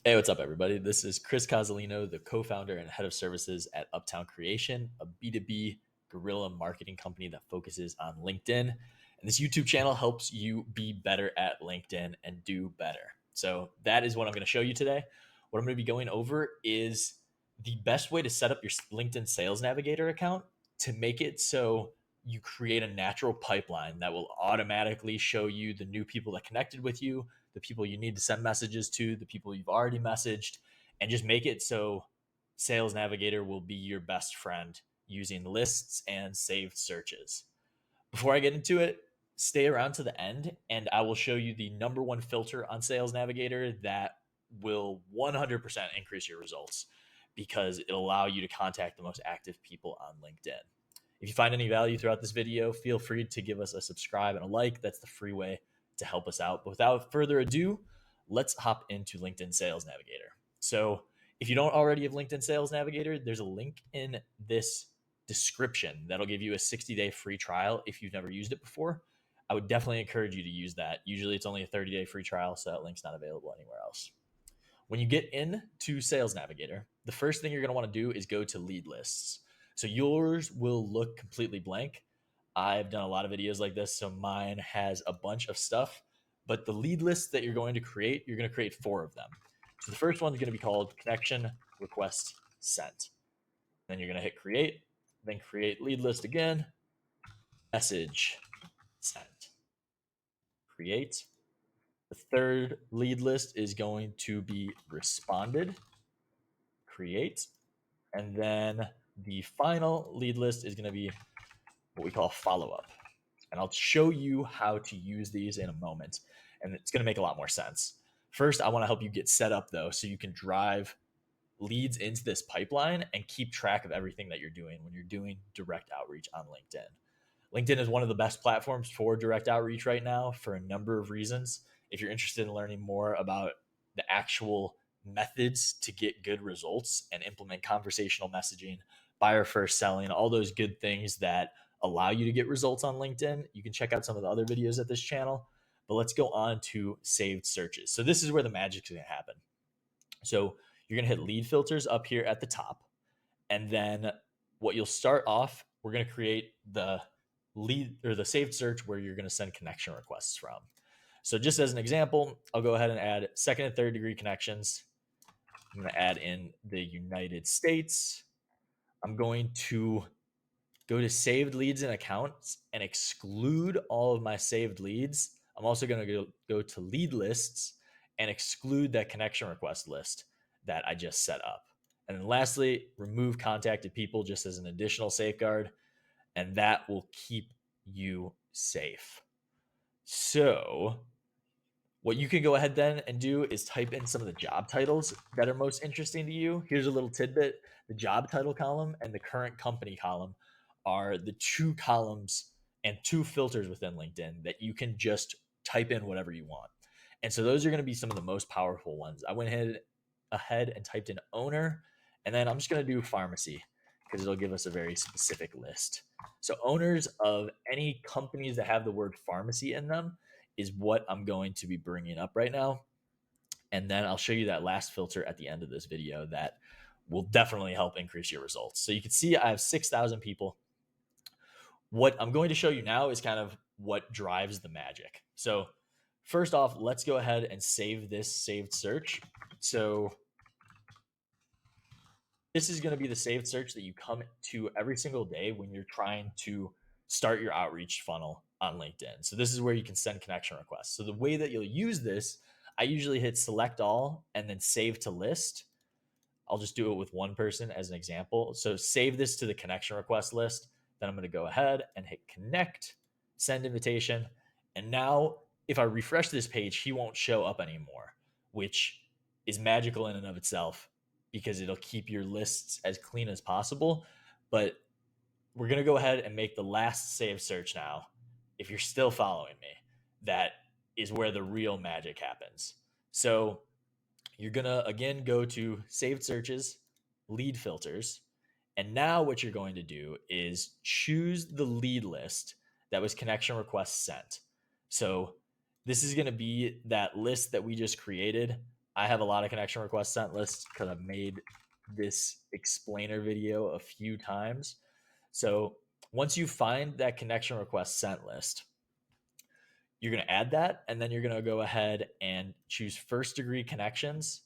Hey, what's up, everybody? This is Chris Cozzolino, the co-founder and head of services at Uptown Creation, a B2B guerrilla marketing company that focuses on LinkedIn. And this YouTube channel helps you be better at LinkedIn and do better. So that is what I'm going to show you today. What I'm going to be going over is the best way to set up your LinkedIn Sales Navigator account to make it so you create a natural pipeline that will automatically show you the new people that connected with you, the people you need to send messages to, the people you've already messaged, and just make it so Sales Navigator will be your best friend using lists and saved searches. Before I get into it, stay around to the end and I will show you the number one filter on Sales Navigator that will 100% increase your results because it'll allow you to contact the most active people on LinkedIn. If you find any value throughout this video, feel free to give us a subscribe and a like. That's the free way to help us out. But without further ado, let's hop into LinkedIn Sales Navigator. So if you don't already have LinkedIn Sales Navigator, there's a link in this description that'll give you a 60-day free trial if you've never used it before. I would definitely encourage you to use that. Usually it's only a 30-day free trial, so that link's not available anywhere else. When you get into Sales Navigator, the first thing you're going to want to do is go to lead lists. So yours will look completely blank. I've done a lot of videos like this, so mine has a bunch of stuff. But the lead lists that you're going to create four of them. So the first one is going to be called connection request sent. Then you're going to hit create, then create lead list again, message sent, create. The third lead list is going to be responded, create. And then the final lead list is going to be what we call follow up. And I'll show you how to use these in a moment. And it's going to make a lot more sense. First, I want to help you get set up though, so you can drive leads into this pipeline and keep track of everything that you're doing when you're doing direct outreach on LinkedIn. LinkedIn is one of the best platforms for direct outreach right now for a number of reasons. If you're interested in learning more about the actual methods to get good results and implement conversational messaging, buyer first selling, all those good things that allow you to get results on LinkedIn, you can check out some of the other videos at this channel. But let's go on to saved searches. So this is where the magic is going to happen. So you're going to hit lead filters up here at the top. And then what you'll start off, we're going to create the lead or the saved search where you're going to send connection requests from. So just as an example, I'll go ahead and add second and third degree connections. I'm going to add in the United States. I'm going to go to saved leads and accounts and exclude all of my saved leads. I'm also going to go to lead lists and exclude that connection request list that I just set up. And then lastly, remove contacted people just as an additional safeguard, and that will keep you safe. So what you can go ahead then and do is type in some of the job titles that are most interesting to you. Here's a little tidbit. The job title column and the current company column are the two columns and two filters within LinkedIn that you can just type in whatever you want. And so those are going to be some of the most powerful ones. I went ahead and typed in owner, and then I'm just going to do pharmacy because it'll give us a very specific list. So owners of any companies that have the word pharmacy in them is what I'm going to be bringing up right now. And then I'll show you that last filter at the end of this video that will definitely help increase your results. So you can see I have 6,000 people. What I'm going to show you now is kind of what drives the magic. So first off, let's go ahead and save this saved search. So this is going to be the saved search that you come to every single day when you're trying to start your outreach funnel on LinkedIn. So this is where you can send connection requests. So the way that you'll use this, I usually hit select all and then save to list. I'll just do it with one person as an example. So save this to the connection request list. Then I'm going to go ahead and hit connect, send invitation. And now if I refresh this page, he won't show up anymore, which is magical in and of itself because it'll keep your lists as clean as possible. But we're going to go ahead and make the last save search now. If you're still following me, that is where the real magic happens. So you're going to again go to saved searches, lead filters. And now what you're going to do is choose the lead list that was connection request sent. So this is going to be that list that we just created I have a lot of connection requests sent lists because I've made this explainer video a few times. So once you find that connection request sent list, you're going to add that, and then you're going to go ahead and choose first degree connections,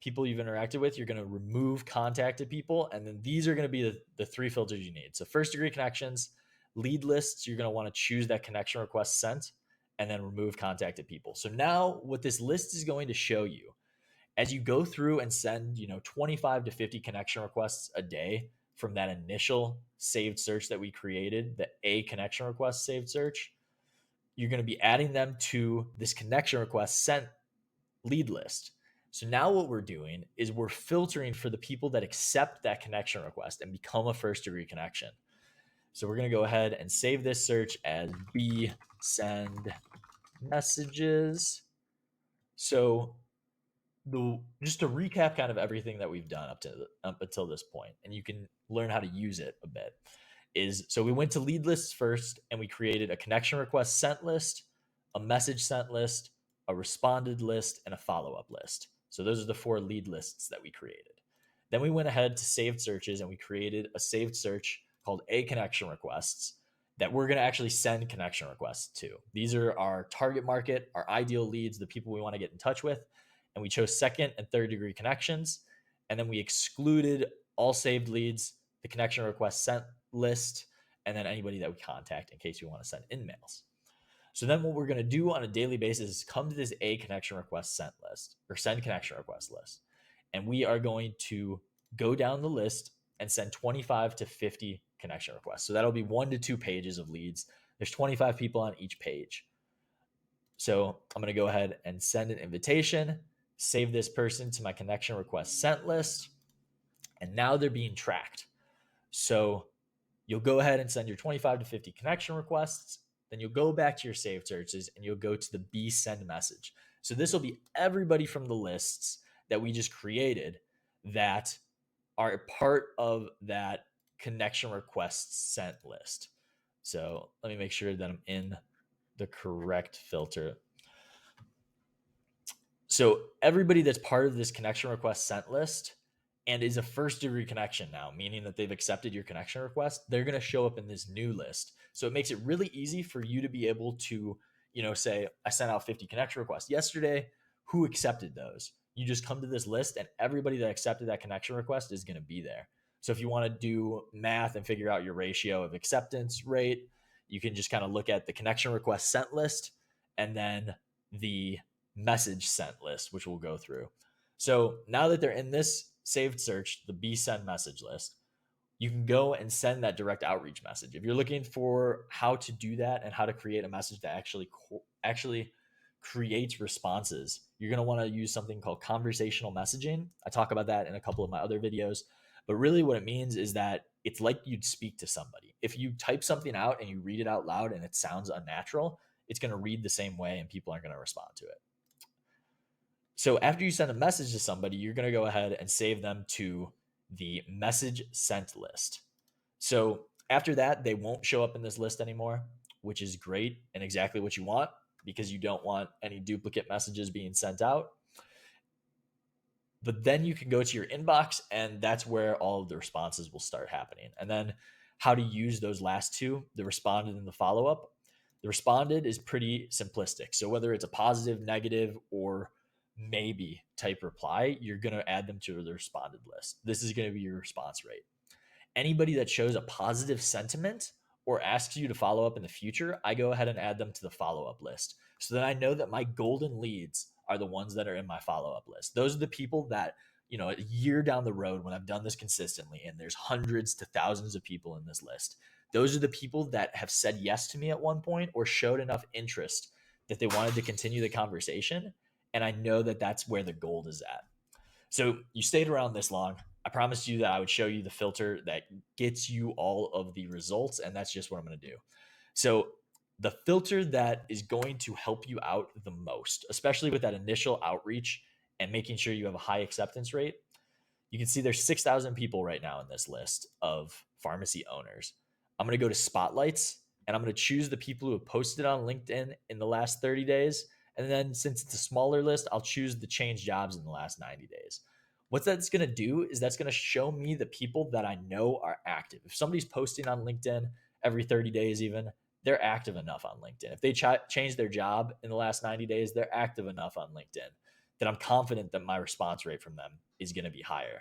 people you've interacted with. You're going to remove contacted people, and then these are going to be the three filters you need. So first degree connections, lead lists, you're going to want to choose that connection request sent, and then remove contacted people. So now what this list is going to show you, as you go through and send 25 to 50 connection requests a day from that initial saved search that we created, the a connection request saved search, you're going to be adding them to this connection request sent lead list. So now what we're doing is we're filtering for the people that accept that connection request and become a first degree connection. So we're going to go ahead and save this search as B send messages. So just to recap kind of everything that we've done up until this point, and you can learn how to use it a bit, is so we went to lead lists first and we created a connection request sent list, a message sent list, a responded list, and a follow-up list. So those are the 4 lead lists that we created. Then we went ahead to saved searches and we created a saved search called a connection requests that we're going to actually send connection requests to. These are our target market, our ideal leads, the people we want to get in touch with. And we chose second and third degree connections. And then we excluded all saved leads, the connection request sent list, and then anybody that we contact in case we want to send in mails. So then what we're going to do on a daily basis is come to this a connection request sent list or send connection request list. And we are going to go down the list and send 25 to 50 connection requests. So that'll be 1 to 2 pages of leads. There's 25 people on each page. So I'm going to go ahead and send an invitation, save this person to my connection request sent list, and now they're being tracked. So you'll go ahead and send your 25 to 50 connection requests. Then you'll go back to your saved searches and you'll go to the B send message. So this will be everybody from the lists that we just created that are part of that connection requests sent list. So let me make sure that I'm in the correct filter. So everybody that's part of this connection request sent list and is a first degree connection now, meaning that they've accepted your connection request, they're going to show up in this new list. So it makes it really easy for you to be able to, say, I sent out 50 connection requests yesterday. Who accepted those? You just come to this list and everybody that accepted that connection request is going to be there. So if you want to do math and figure out your ratio of acceptance rate, you can just kind of look at the connection request sent list and then the message sent list, which we'll go through. So now that they're in this saved search, the B send message list, you can go and send that direct outreach message. If you're looking for how to do that and how to create a message that actually creates responses, you're going to want to use something called conversational messaging. I talk about that in a couple of my other videos, but really what it means is that it's like you'd speak to somebody. If you type something out and you read it out loud and it sounds unnatural, it's going to read the same way and people aren't going to respond to it. So after you send a message to somebody, you're going to go ahead and save them to the message sent list. So after that, they won't show up in this list anymore, which is great and exactly what you want because you don't want any duplicate messages being sent out. But then you can go to your inbox and that's where all of the responses will start happening. And then how to use those last two, the responded and the follow-up. The responded is pretty simplistic. So whether it's a positive, negative, or maybe type reply, you're going to add them to the responded list. This is going to be your response rate. Anybody that shows a positive sentiment or asks you to follow up in the future, I go ahead and add them to the follow-up list so that I know that my golden leads are the ones that are in my follow-up list. Those are the people that, a year down the road when I've done this consistently and there's hundreds to thousands of people in this list, those are the people that have said yes to me at one point or showed enough interest that they wanted to continue the conversation. And I know that that's where the gold is at. So you stayed around this long. I promised you that I would show you the filter that gets you all of the results, and that's just what I'm going to do. So the filter that is going to help you out the most, especially with that initial outreach and making sure you have a high acceptance rate, you can see there's 6,000 people right now in this list of pharmacy owners. I'm going to go to spotlights and I'm going to choose the people who have posted on LinkedIn in the last 30 days. And then since it's a smaller list, I'll choose the change jobs in the last 90 days. What that's going to do is that's going to show me the people that I know are active. If somebody's posting on LinkedIn every 30 days, even, they're active enough on LinkedIn. If they change their job in the last 90 days, they're active enough on LinkedIn that I'm confident that my response rate from them is going to be higher.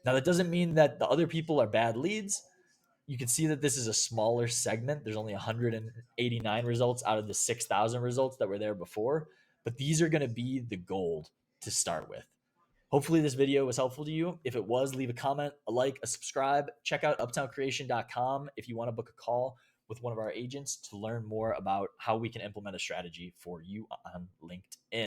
Now, that doesn't mean that the other people are bad leads. You can see that this is a smaller segment. There's only 189 results out of the 6,000 results that were there before, but these are going to be the gold to start with. Hopefully this video was helpful to you. If it was, leave a comment, a like, a subscribe. Check out uptowncreation.com if you want to book a call with one of our agents to learn more about how we can implement a strategy for you on LinkedIn.